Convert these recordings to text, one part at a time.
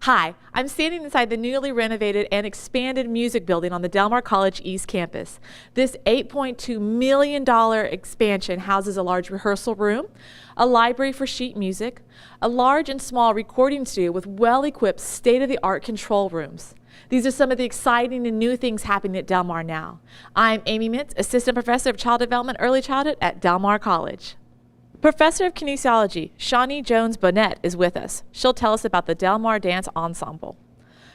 Hi, I'm standing inside the newly renovated and expanded music building on the Del Mar College East Campus. This $8.2 million expansion houses a large rehearsal room, a library for sheet music, a large and small recording studio with well-equipped state-of-the-art control rooms. These are some of the exciting and new things happening at Del Mar now. I'm Amy Mintz, Assistant Professor of Child Development Early Childhood at Del Mar College. Professor of Kinesiology, Shawnee Jones-Bonnet is with us. She'll tell us about the Del Mar Dance Ensemble.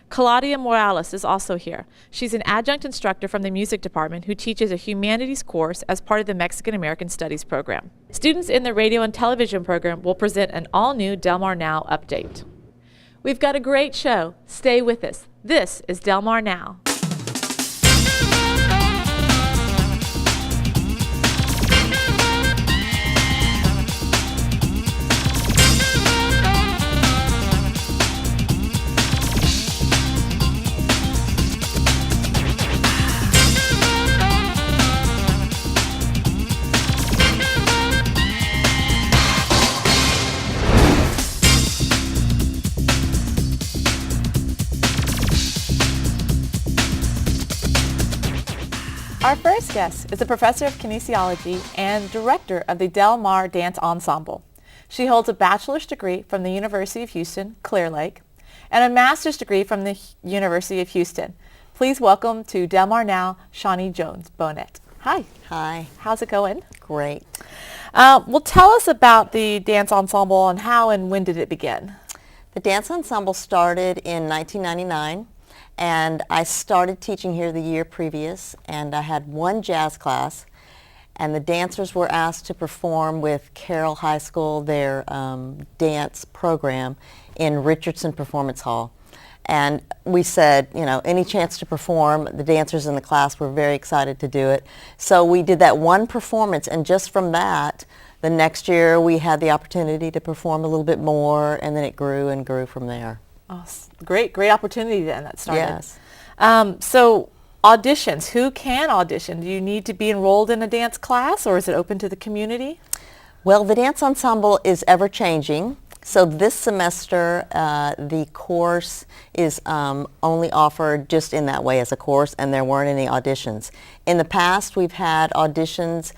Claudia Morales is also here. She's an adjunct instructor from the music department who teaches a humanities course as part of the Mexican American Studies program. Students in the radio and television program will present an all-new Del Mar Now update. We've got a great show. Stay with us. This is Del Mar Now. Our first guest is a professor of kinesiology and director of the Del Mar Dance Ensemble. She holds a bachelor's degree from the University of Houston, Clear Lake, and a master's degree from the University of Houston. Please welcome to Del Mar Now, Shawnee Jones-Bonnet. Hi. Hi. How's it going? Great. Well, tell us about the dance ensemble and how and when did it begin? The dance ensemble started in 1999. And I started teaching here the year previous, and I had one jazz class, and the dancers were asked to perform with Carroll High School, their dance program, in Richardson Performance Hall. And we said, you know, any chance to perform, the dancers in the class were very excited to do it. So we did that one performance, and just from that, the next year we had the opportunity to perform a little bit more, and then it grew and grew from there. Oh, great opportunity then that started. Yes. So auditions, who can audition? Do you need to be enrolled in a dance class or is it open to the community? Well, the dance ensemble is ever changing. So this semester the course is only offered just in that way as a course, and there weren't any auditions. In the past we've had auditions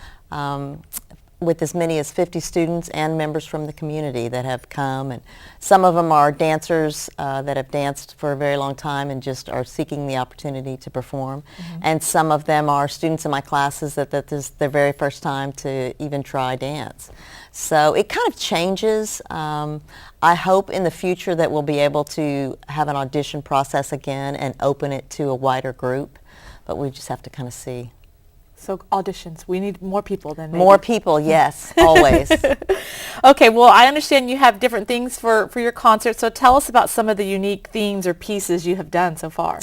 with as many as 50 students and members from the community that have come, and some of them are dancers that have danced for a very long time and just are seeking the opportunity to perform, and some of them are students in my classes that this is their very first time to even try dance. So it kind of changes. I hope in the future that we'll be able to have an audition process again and open it to a wider group, but we just have to kind of see. So auditions, we need more people than maybe. More people, yes, always. Okay, well, I understand you have different things for your concert, so tell us about some of the unique themes or pieces you have done so far.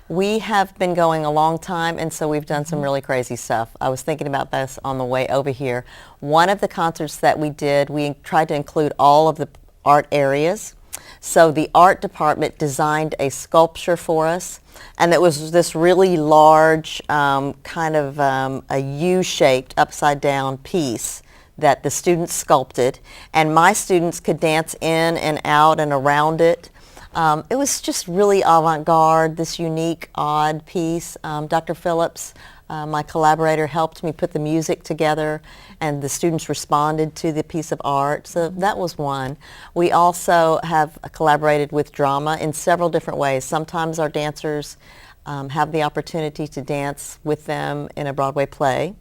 We have been going a long time, and so we've done some really crazy stuff. I was thinking about this on the way over here. One of the concerts that we did, we tried to include all of the art areas. So the art department designed a sculpture for us, and it was this really large kind of a U-shaped upside down piece that the students sculpted, and my students could dance in and out and around it. It was just really avant-garde, this unique, odd piece. Dr. Phillips, my collaborator, helped me put the music together, and the students responded to the piece of art. So that was one. We also have collaborated with drama in several different ways. Sometimes our dancers have the opportunity to dance with them in a Broadway play.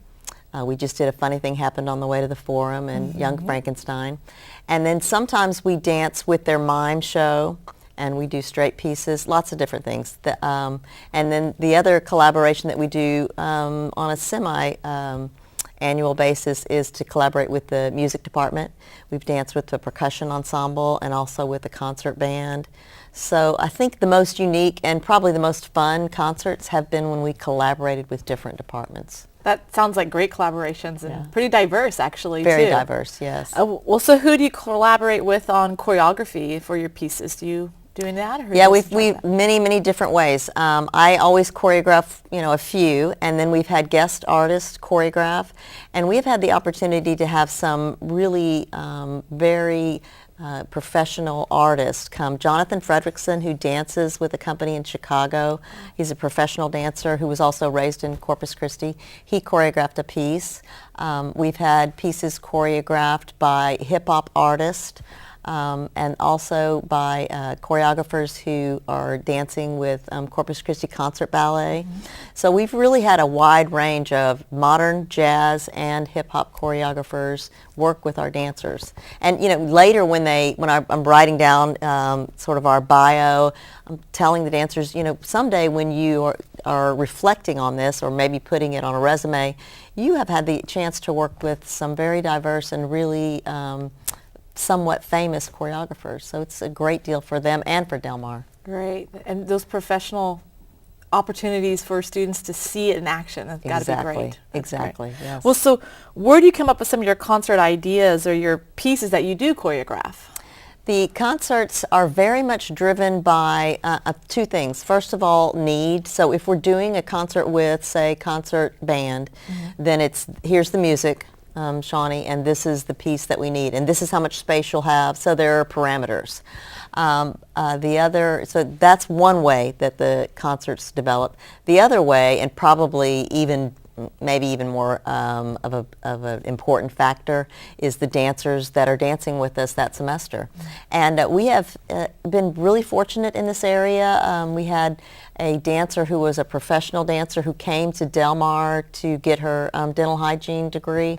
We just did A Funny Thing Happened on the Way to the Forum and Young Frankenstein. And then sometimes we dance with their mime show, and we do straight pieces, lots of different things. And then the other collaboration that we do on a semi-annual basis is to collaborate with the music department. We've danced with the percussion ensemble and also with the concert band. So I think the most unique and probably the most fun concerts have been when we collaborated with different departments. That sounds like great collaborations and pretty diverse, actually, Very too. diverse, yes. Well, so who do you collaborate with on choreography for your pieces? Do you doing that? Or Yeah, we many different ways. I always choreograph, a few, and then we've had guest artists choreograph, and we've had the opportunity to have some really very professional artists come. Jonathan Fredrickson, who dances with a company in Chicago, he's a professional dancer who was also raised in Corpus Christi. He choreographed a piece. We've had pieces choreographed by hip-hop artists. And also by choreographers who are dancing with Corpus Christi Concert Ballet. So we've really had a wide range of modern, jazz, and hip-hop choreographers work with our dancers. And later when I'm writing down sort of our bio, I'm telling the dancers, someday when you are reflecting on this or maybe putting it on a resume, you have had the chance to work with some very diverse and really somewhat famous choreographers, so it's a great deal for them and for Del Mar. Great, and those professional opportunities for students to see it in action, that's got to be great. Exactly, yes. Well, so where do you come up with some of your concert ideas or your pieces that you do choreograph? The concerts are very much driven by two things. First of all, need. So if we're doing a concert with, say, concert band, then here's the music, Shawnee, and this is the piece that we need, and this is how much space you'll have, so there are parameters. So that's one way that the concerts develop. The other way, and probably maybe even more of an important factor, is the dancers that are dancing with us that semester. And we have been really fortunate in this area. We had a dancer who was a professional dancer who came to Del Mar to get her dental hygiene degree,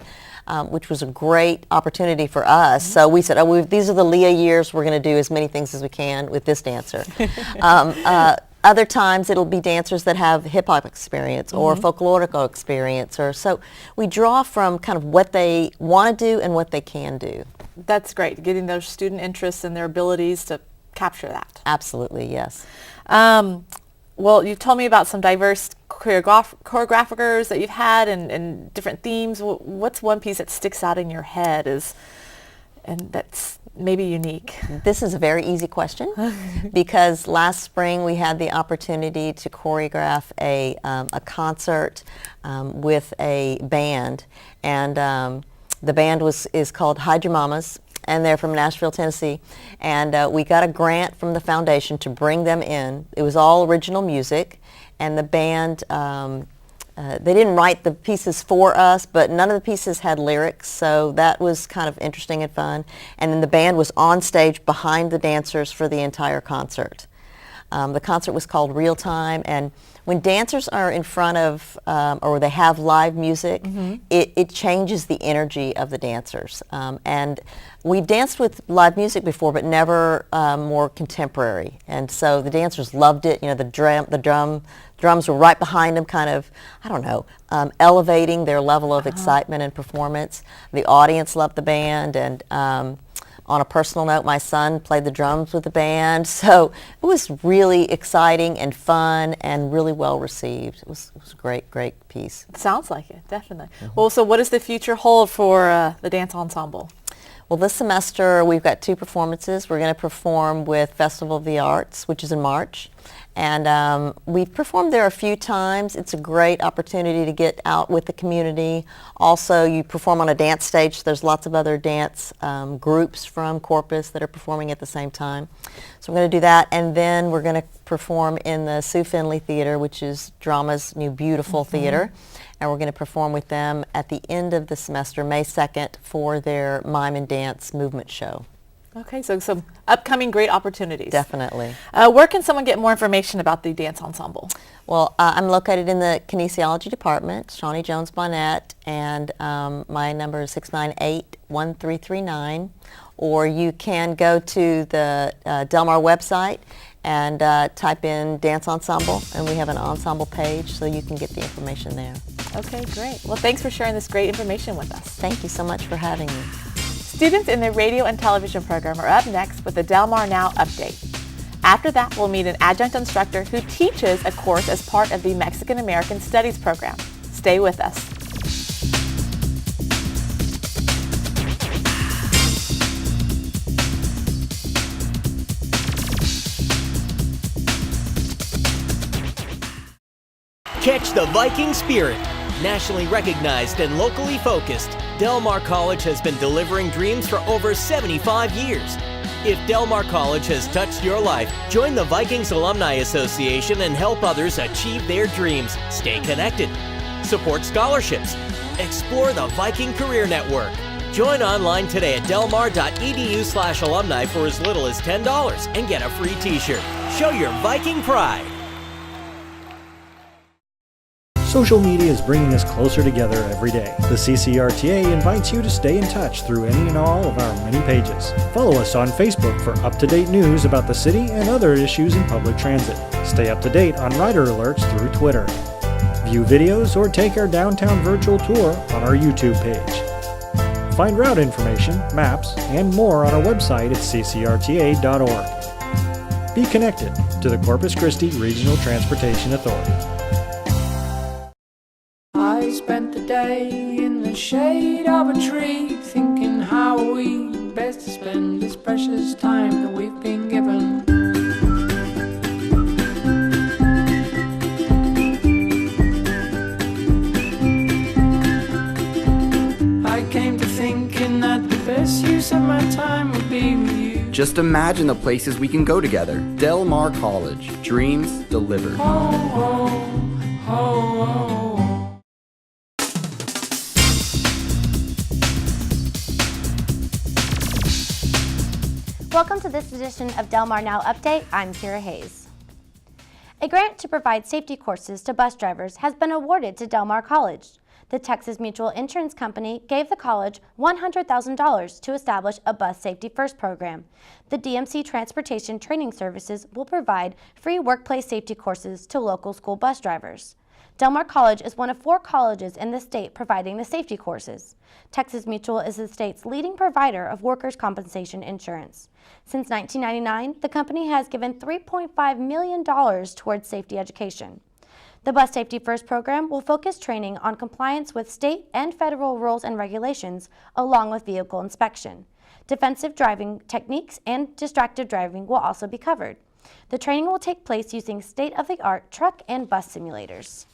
which was a great opportunity for us. So we said, these are the Leah years. We're going to do as many things as we can with this dancer. Other times it'll be dancers that have hip-hop experience or folklorico experience. So we draw from kind of what they want to do and what they can do. That's great, getting their student interests and their abilities to capture that. Absolutely, yes. Well, you told me about some diverse choreographers that you've had and different themes. What's one piece that sticks out in your head and that's maybe unique? This is a very easy question because last spring we had the opportunity to choreograph a concert with a band, and the band is called Hide Your Mamas, and they're from Nashville, Tennessee, and we got a grant from the foundation to bring them in. It was all original music, and the band, they didn't write the pieces for us, but none of the pieces had lyrics, so that was kind of interesting and fun. And then the band was on stage behind the dancers for the entire concert. The concert was called Real Time, and when dancers are in front of, or they have live music, it changes the energy of the dancers. And we danced with live music before, but never more contemporary. And so the dancers loved it. The drums were right behind them, kind of, elevating their level of excitement and performance. The audience loved the band, and on a personal note, my son played the drums with the band, so it was really exciting and fun and really well received. It was a great piece. It sounds like it, definitely. Well, so what does the future hold for the dance ensemble? Well, this semester we've got 2 performances. We're going to perform with Festival of the Arts, which is in March. And we've performed there a few times. It's a great opportunity to get out with the community. Also, you perform on a dance stage. There's lots of other dance groups from Corpus that are performing at the same time. So we're going to do that. And then we're going to perform in the Sue Finley Theater, which is drama's new beautiful theater. And we're going to perform with them at the end of the semester, May 2nd, for their Mime and Dance movement show. Okay, so some upcoming great opportunities. Definitely. Where can someone get more information about the dance ensemble? Well, I'm located in the kinesiology department, Shawnee Jones Bonnet, and my number is 698-1339. Or you can go to the Del Mar website and type in Dance Ensemble, and we have an ensemble page, so you can get the information there. Okay, great. Well, thanks for sharing this great information with us. Thank you so much for having me. Students in the radio and television program are up next with the Del Mar Now update. After that, we'll meet an adjunct instructor who teaches a course as part of the Mexican American Studies program. Stay with us. Reach the Viking spirit. Nationally recognized and locally focused, Del Mar College has been delivering dreams for over 75 years. If Del Mar College has touched your life, join the Vikings Alumni Association and help others achieve their dreams. Stay connected. Support scholarships. Explore the Viking Career Network. Join online today at delmar.edu/alumni for as little as $10 and get a free t-shirt. Show your Viking pride. Social media is bringing us closer together every day. The CCRTA invites you to stay in touch through any and all of our many pages. Follow us on Facebook for up-to-date news about the city and other issues in public transit. Stay up to date on rider alerts through Twitter. View videos or take our downtown virtual tour on our YouTube page. Find route information, maps, and more on our website at ccrta.org. Be connected to the Corpus Christi Regional Transportation Authority. I spent the day in the shade of a tree, thinking how we best to spend this precious time that we've been given. I came to thinking that the best use of my time would be with you. Just imagine the places we can go together. Del Mar College. Dreams delivered. Oh, oh, oh, oh. Welcome to this edition of Del Mar Now Update. I'm Kira Hayes. A grant to provide safety courses to bus drivers has been awarded to Del Mar College. The Texas Mutual Insurance Company gave the college $100,000 to establish a Bus Safety First program. The DMC Transportation Training Services will provide free workplace safety courses to local school bus drivers. Del Mar College is one of 4 colleges in the state providing the safety courses. Texas Mutual is the state's leading provider of workers' compensation insurance. Since 1999, the company has given $3.5 million towards safety education. The Bus Safety First program will focus training on compliance with state and federal rules and regulations, along with vehicle inspection. Defensive driving techniques and distracted driving will also be covered. The training will take place using state-of-the-art truck and bus simulators.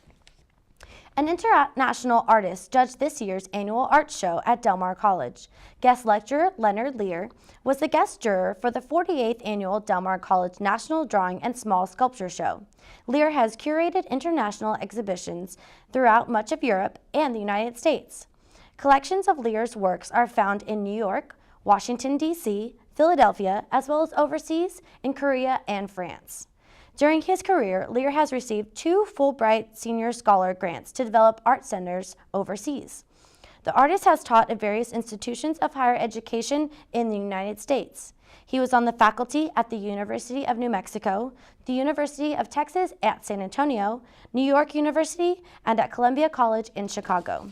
An international artist judged this year's annual art show at Del Mar College. Guest lecturer Leonard Lear was the guest juror for the 48th annual Del Mar College National Drawing and Small Sculpture Show. Lear has curated international exhibitions throughout much of Europe and the United States. Collections of Lear's works are found in New York, Washington, D.C., Philadelphia, as well as overseas in Korea and France. During his career, Lear has received 2 Fulbright Senior Scholar grants to develop art centers overseas. The artist has taught at various institutions of higher education in the United States. He was on the faculty at the University of New Mexico, the University of Texas at San Antonio, New York University, and at Columbia College in Chicago.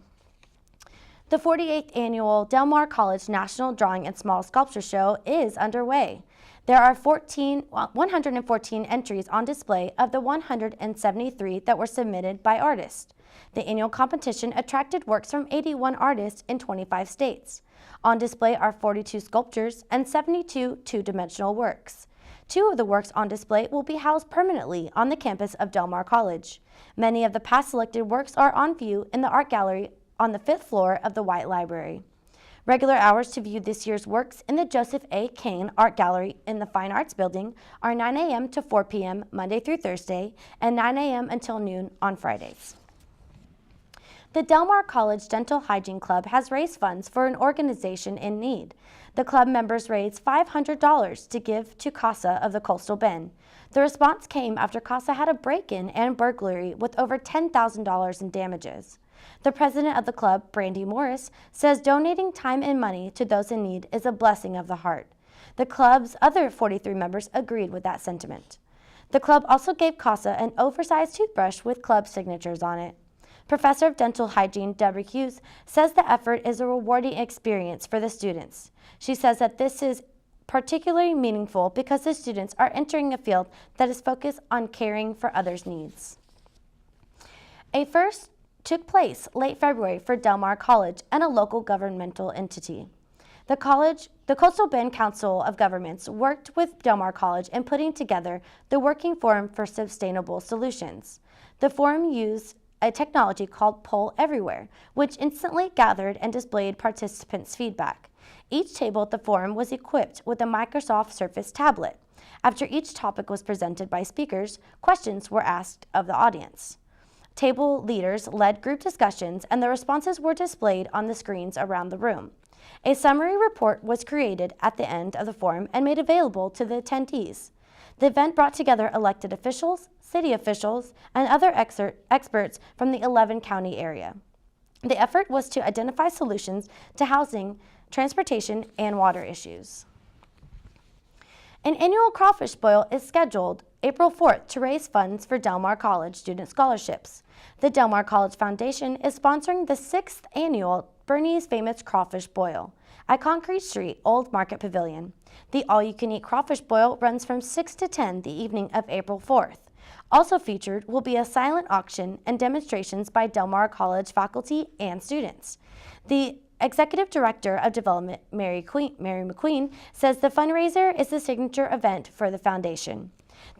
The 48th annual Del Mar College National Drawing and Small Sculpture Show is underway. There are 114 entries on display of the 173 that were submitted by artists. The annual competition attracted works from 81 artists in 25 states. On display are 42 sculptures and 72 two-dimensional works. 2 of the works on display will be housed permanently on the campus of Del Mar College. Many of the past selected works are on view in the art gallery on the 5th floor of the White Library. Regular hours to view this year's works in the Joseph A. Kane Art Gallery in the Fine Arts Building are 9 a.m. to 4 p.m. Monday through Thursday and 9 a.m. until noon on Fridays. The Del Mar College Dental Hygiene Club has raised funds for an organization in need. The club members raised $500 to give to CASA of the Coastal Bend. The response came after CASA had a break-in and burglary with over $10,000 in damages. The president of the club, Brandy Morris, says donating time and money to those in need is a blessing of the heart. The club's other 43 members agreed with that sentiment. The club also gave CASA an oversized toothbrush with club signatures on it. Professor of Dental Hygiene Deborah Hughes says the effort is a rewarding experience for the students. She says that this is particularly meaningful because the students are entering a field that is focused on caring for others' needs. A first took place late February for Del Mar College and a local governmental entity. The Coastal Bend Council of Governments worked with Del Mar College in putting together the Working Forum for Sustainable Solutions. The forum used a technology called Poll Everywhere, which instantly gathered and displayed participants' feedback. Each table at the forum was equipped with a Microsoft Surface tablet. After each topic was presented by speakers, questions were asked of the audience. Table leaders led group discussions, and the responses were displayed on the screens around the room. A summary report was created at the end of the forum and made available to the attendees. The event brought together elected officials, city officials, and other experts from the 11-county area. The effort was to identify solutions to housing, transportation, and water issues. An annual crawfish boil is scheduled April 4th to raise funds for Del Mar College student scholarships. The Del Mar College Foundation is sponsoring the 6th annual Bernie's Famous Crawfish Boil at Concrete Street, Old Market Pavilion. The all-you-can-eat crawfish boil runs from 6 to 10 the evening of April 4th. Also featured will be a silent auction and demonstrations by Del Mar College faculty and students. The Executive Director of Development, Mary McQueen, says the fundraiser is the signature event for the foundation.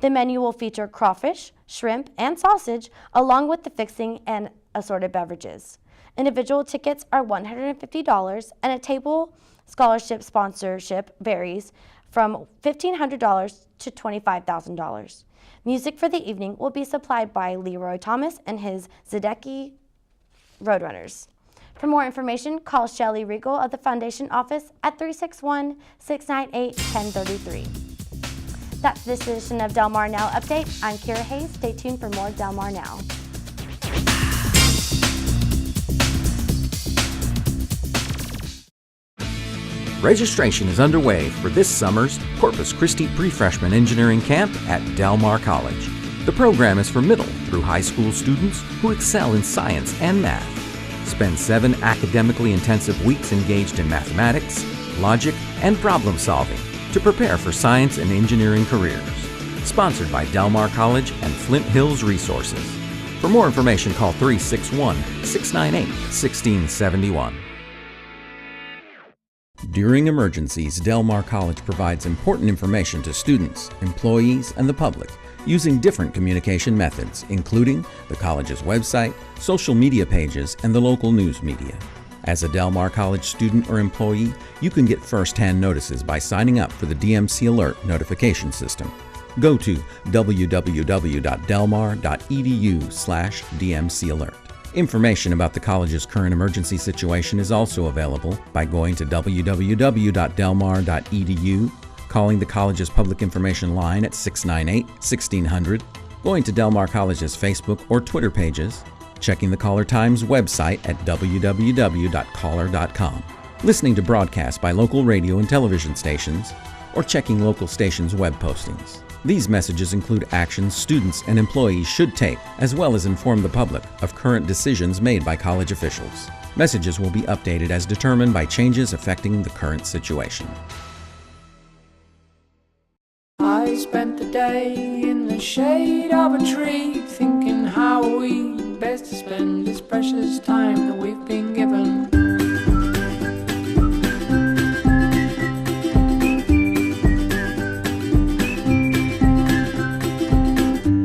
The menu will feature crawfish, shrimp, and sausage, along with the fixing and assorted beverages. Individual tickets are $150, and a table scholarship sponsorship varies from $1,500 to $25,000. Music for the evening will be supplied by Leroy Thomas and his Zedeki Roadrunners. For more information, call Shelley Regal of the Foundation office at 361-698-1033. That's this edition of Del Mar Now Update. I'm Kira Hayes. Stay tuned for more Del Mar Now. Registration is underway for this summer's Corpus Christi Pre-Freshman Engineering Camp at Del Mar College. The program is for middle through high school students who excel in science and math. Spend 7 academically intensive weeks engaged in mathematics, logic, and problem solving to prepare for science and engineering careers. Sponsored by Del Mar College and Flint Hills Resources. For more information, call 361-698-1671. During emergencies, Del Mar College provides important information to students, employees, and the public using different communication methods, including the college's website, social media pages, and the local news media. As a Del Mar College student or employee, you can get first-hand notices by signing up for the DMC Alert notification system. Go to www.delmar.edu/DMC-alert. Information about the college's current emergency situation is also available by going to www.delmar.edu, calling the college's public information line at 698-1600, going to Del Mar College's Facebook or Twitter pages, checking the Caller Times website at www.caller.com, listening to broadcasts by local radio and television stations, or checking local stations' web postings. These messages include actions students and employees should take, as well as inform the public of current decisions made by college officials. Messages will be updated as determined by changes affecting the current situation. I spent the day in the shade of a tree, thinking how we best to spend this precious time that we've been given.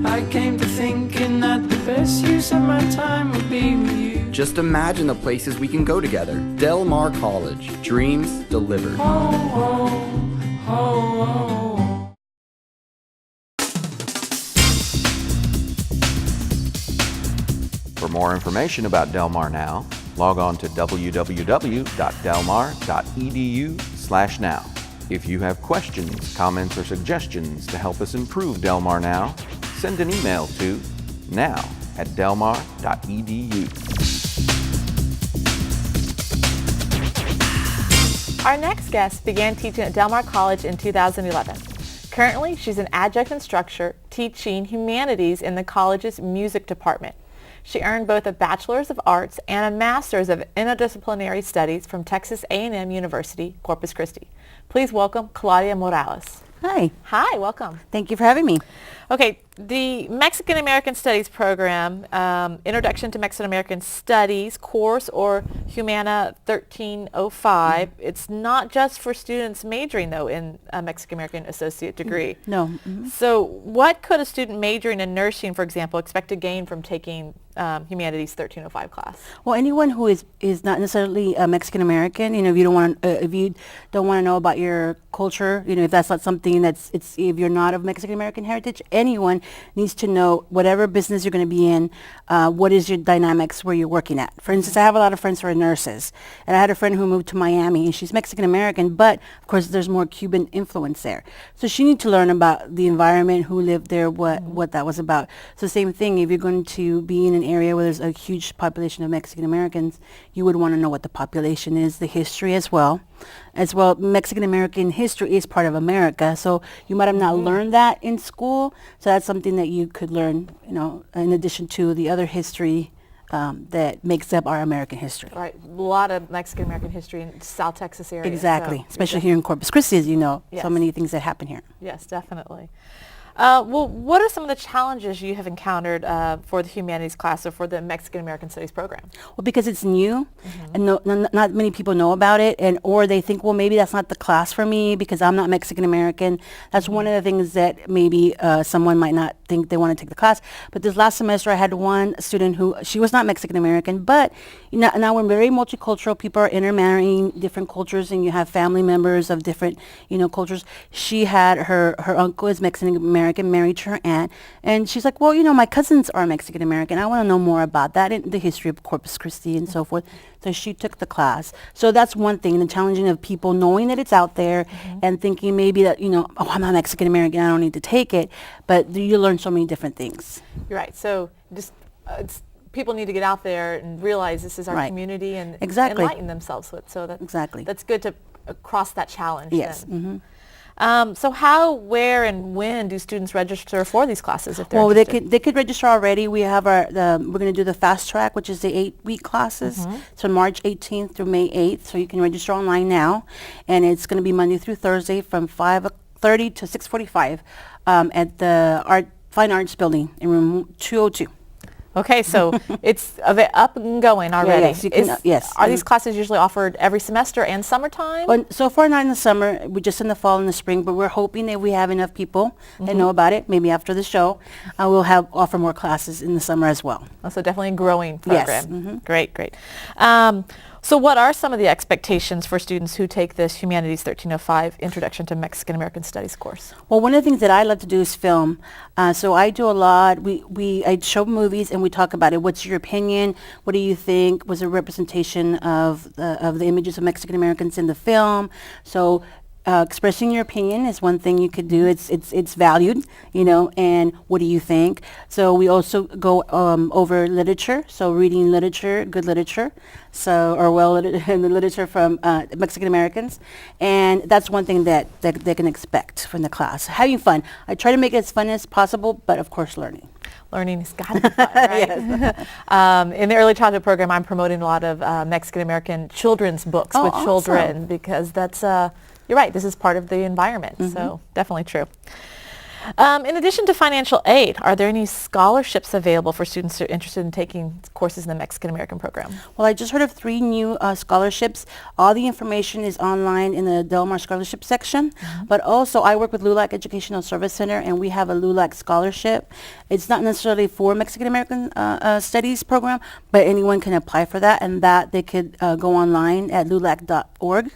I came to thinking that the best use of my time would be with you. Just imagine the places we can go together. Del Mar College. Dreams delivered. Oh, oh, oh, oh. For more information about Del Mar Now, log on to www.delmar.edu/now. If you have questions, comments, or suggestions to help us improve Del Mar Now, send an email to now@delmar.edu. Our next guest began teaching at Del Mar College in 2011. Currently, she's an adjunct instructor teaching humanities in the college's music department. She earned both a Bachelor's of Arts and a Master's of Interdisciplinary Studies from Texas A&M University, Corpus Christi. Please welcome Claudia Morales. Hi. Hi, welcome. Thank you for having me. Okay, The Mexican American Studies program, Introduction to Mexican American Studies course, or Humana 1305, it's not just for students majoring, though, in a Mexican American associate degree. No. So what could a student majoring in nursing, for example, expect to gain from taking Humanities 1305 class? Well, anyone who is not necessarily a Mexican American, if you don't want to know about your culture, if that's not something if you're not of Mexican American heritage, anyone needs to know whatever business you're going to be in, what is your dynamics where you're working at. For instance, I have a lot of friends who are nurses, and I had a friend who moved to Miami, and she's Mexican American, but of course there's more Cuban influence there. So she needs to learn about the environment, who lived there, what that was about. So same thing, if you're going to be in an area where there's a huge population of Mexican Americans, you would want to know what the population is, the history as well. Mexican American history is part of America, so you might have not learned that in school. So that's something that you could learn, in addition to the other history that makes up our American history. Right, a lot of Mexican American history in South Texas area. Exactly, especially here in Corpus Christi, as you know, Yes. so many things that happen here. Yes, definitely. Well, what are some of the challenges you have encountered for the humanities class or for the Mexican American Studies program? Well, because it's new, and not many people know about it, or they think, well, maybe that's not the class for me because I'm not Mexican American. That's one of the things that maybe someone might not think they want to take the class. But this last semester, I had one student who, she was not Mexican American, but now we're very multicultural. People are intermarrying different cultures, and you have family members of different, cultures. She had her uncle is Mexican American, married to her aunt, and she's like, well, my cousins are Mexican American. I want to know more about that and the history of Corpus Christi and so forth. So she took the class. So that's one thing, the challenging of people knowing that it's out there and thinking maybe that, oh, I'm not Mexican American, I don't need to take it. But you learn so many different things. You're right. So just people need to get out there and realize this is our community and enlighten themselves with. So that's good to cross that challenge. Yes. Then. So how, where, and when do students register for these classes if they're interested? They could register already. We have we're going to do the fast track, which is the 8-week classes. So March 18th through May 8th. So you can register online now, and it's going to be Monday through Thursday from 5:30 to 6:45 at the Fine Arts Building in room 202. Okay, so it's up and going already. Yes. Are these classes usually offered every semester and summertime? Well, so far not in the summer, we're just in the fall and the spring, but we're hoping that we have enough people that know about it. Maybe after the show, we'll offer more classes in the summer as well. Oh, so definitely a growing program. Yes. Great. So what are some of the expectations for students who take this Humanities 1305 Introduction to Mexican American Studies course? Well, one of the things that I love to do is film. So I do a lot. I show movies and we talk about it. What's your opinion? What do you think was a representation of the images of Mexican Americans in the film? So expressing your opinion is one thing you could do. It's valued, and what do you think? So we also go over literature, so reading literature, good literature, and the literature from Mexican Americans, and that's one thing that they can expect from the class. Having fun. I try to make it as fun as possible, but of course learning. Learning has got to be fun, right? In the early childhood program, I'm promoting a lot of Mexican American children's books with children because that's you're right, this is part of the environment, so definitely true. In addition to financial aid, are there any scholarships available for students who are interested in taking courses in the Mexican American program? Well, I just heard of 3 new scholarships. All the information is online in the Del Mar Scholarship section, but also I work with LULAC Educational Service Center, and we have a LULAC scholarship. It's not necessarily for Mexican American Studies program, but anyone can apply for that, and that they could go online at lulac.org.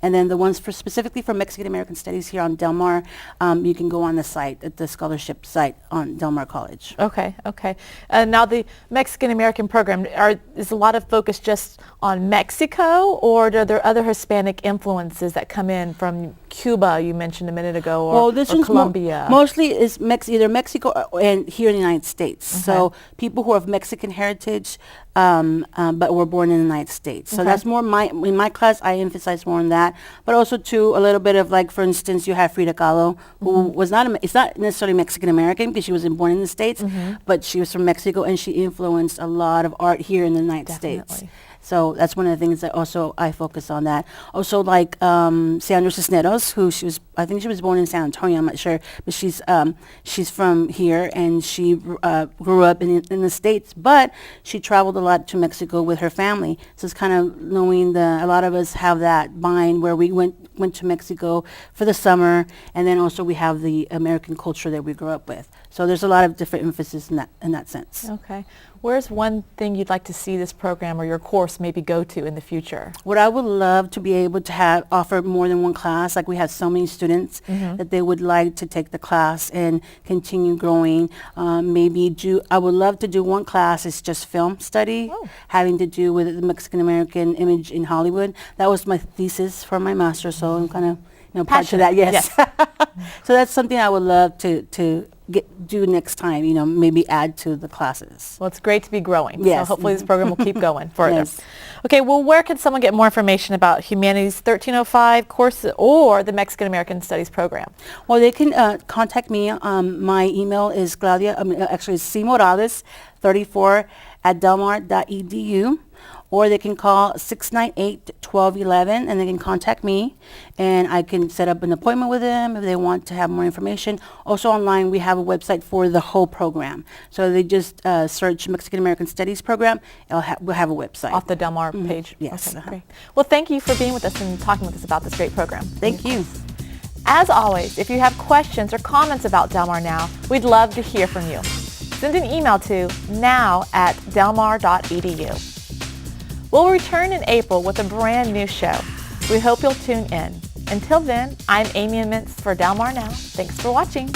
And then the ones specifically for Mexican American Studies here on Del Mar, you can go on the site, at the scholarship site on Del Mar College. Okay. Now the Mexican American program, is a lot of focus just on Mexico, or are there other Hispanic influences that come in from Cuba, you mentioned a minute ago, or Colombia? Mostly is either Mexico and here in the United States. So people who are of Mexican heritage, but were born in the United States. So that's more in my class, I emphasize more on that. But also too, a little bit of, like, for instance, you have Frida Kahlo, who was it's not necessarily Mexican American because she wasn't born in the States, but she was from Mexico and she influenced a lot of art here in the United States. So that's one of the things that also I focus on that. Also, like Sandra Cisneros, who I think she was born in San Antonio, I'm not sure, but she's from here, and she grew up in the States, but she traveled a lot to Mexico with her family. So it's kind of knowing a lot of us have that bind where we went to Mexico for the summer, and then also we have the American culture that we grew up with. So there's a lot of different emphasis in that sense. Okay. Where's one thing you'd like to see this program or your course maybe go to in the future? What I would love to be able to offer more than one class. Like we have so many students that they would like to take the class and continue growing. I would love to do one class. It's just film study, having to do with the Mexican American image in Hollywood. That was my thesis for my master's, so I'm kind of part to that. Yes. So that's something I would love to do next time, maybe add to the classes. Well, it's great to be growing. Yes. So hopefully this program will keep going further. Yes. Okay, well, where can someone get more information about Humanities 1305 courses or the Mexican American Studies program? Well, they can contact me. My email is it's cmorales34@delmar.edu. Or they can call 698-1211 and they can contact me, and I can set up an appointment with them if they want to have more information. Also online, we have a website for the whole program. So they just search Mexican American Studies program. We'll have a website. Off the Del Mar page? Yes. Okay, great. Well, thank you for being with us and talking with us about this great program. Thank you. As always, if you have questions or comments about Del Mar Now, we'd love to hear from you. Send an email to now@delmar.edu. We'll return in April with a brand new show. We hope you'll tune in. Until then, I'm Amy Mintz for Del Mar Now. Thanks for watching.